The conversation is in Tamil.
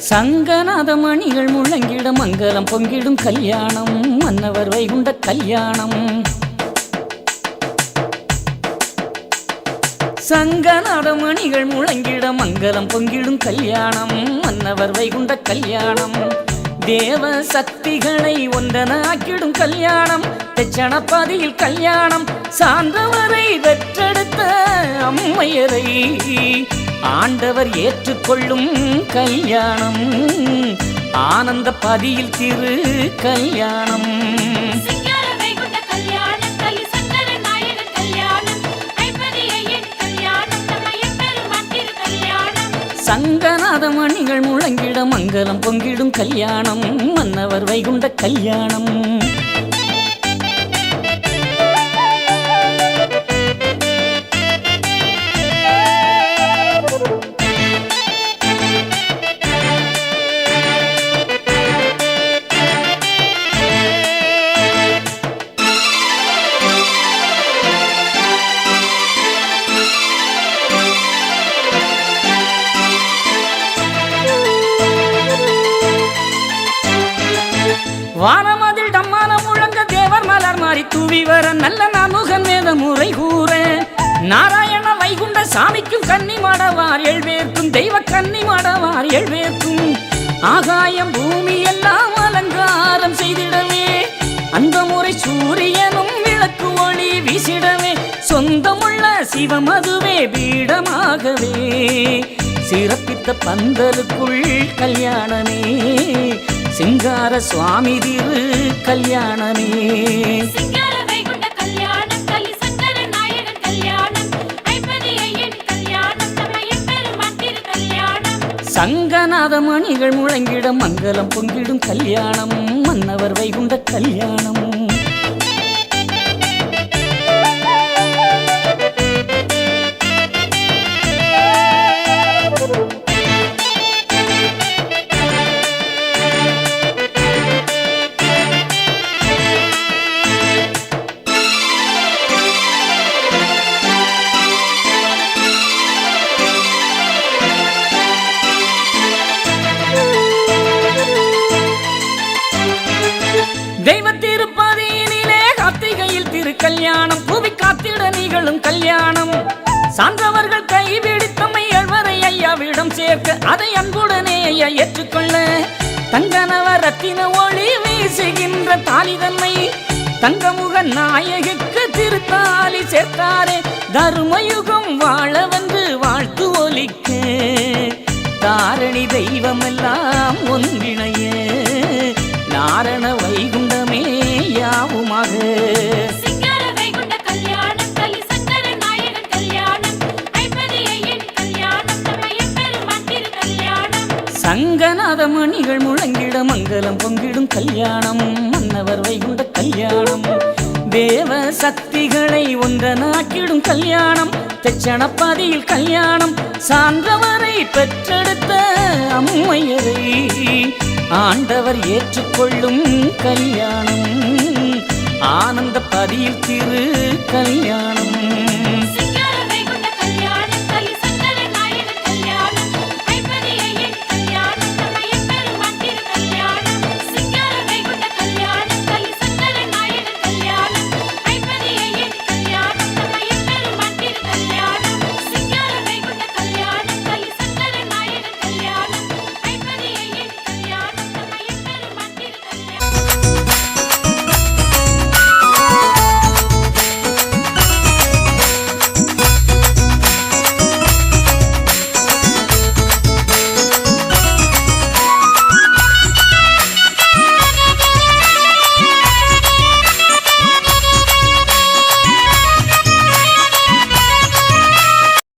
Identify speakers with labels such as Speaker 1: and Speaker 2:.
Speaker 1: சங்கநாத மணிகள் முழங்கிட மங்களம் பொங்கிடும் கல்யாணம் மன்னவர் வைகுண்ட கல்யாணம். சங்கநாத மணிகள் முழங்கிட மங்களம் பொங்கிடும் கல்யாணம் மன்னவர் வைகுண்ட கல்யாணம். தேவ சக்திகளை ஒன்றனாக்கிடும் கல்யாணம் தெச்சணப்பாதியில் கல்யாணம். சார்ந்தவரை வெற்றெடுத்த அம்மையரை ஆண்டவர் ஏற்றுக்கொள்ளும் கல்யாணம் ஆனந்த பதியில் திரு கல்யாணம். சங்கநாத மணிகள் முழங்கிட மங்களம் பொங்கிடும் கல்யாணம் மன்னவர் வைகுண்ட கல்யாணம். வானமதில் டம்மான முழங்க தேவர் மலர் மாறி தூவி வர நல்ல நாமுகன் வேத முறை கூற நாராயண வைகுண்ட சாமிக்கும் கன்னி மாடவார் எழுவேற்கும் தெய்வ கன்னி மாடவார் எழுவேற்கும். ஆகாயம் பூமி எல்லாம் அலங்காரம் செய்திடவே அந்த முறை சூரியனும் விளக்கு ஒளி வீசிடவே சொந்தமுள்ள சிவமதுவே பீடமாகவே சிறப்பித்த பந்தலுக்குள் கல்யாணமே சிங்கார சுவாமி திரு கல்யாணமே. சங்கநாத மணிகள் முழங்கிட மங்களம் பொங்கிடும் கல்யாணம் மன்னவர் வைகுண்ட கல்யாணம். தெய்வ திருப்பதியினிலே கார்த்திகையில் திரு கல்யாணம் புவி காத்திட நிகழும் கல்யாணம். சான்றவர்கள் கைபிடித்தம்மை எழுவரை ஐயாவிடம் சேர்க்க அதை அன்புடனே ஐயா ஏற்றுக்கொள்ள தங்கனவ ரத்தின ஒளி வீசுகின்ற தாலி தன்மை தங்கமுக நாயகிக்கு திருத்தாலி சேர்த்தாரே தருமயுகம் வாழ வந்து வாழ்த்து ஒலிக்க தாரணி தெய்வமெல்லாம் ஒன்றிணைய நாரண வைகுண்டமே யாவுமாக. சங்கநாத மணிகள் முழங்கிட மங்களம் பொங்கிடும் கல்யாணம் மன்னவர் வைகுண்ட கல்யாணம். தேவ சக்திகளை ஒன்றனாக்கிடும் கல்யாணம் தெச்சணப்பாதியில் கல்யாணம். சான்றவரை பெற்றெடுத்த அம்மையரை ஆண்டவர் ஏற்றுக்கொள்ளும் கல்யாணம் ஆனந்த பதியில் திரு கல்யாணம்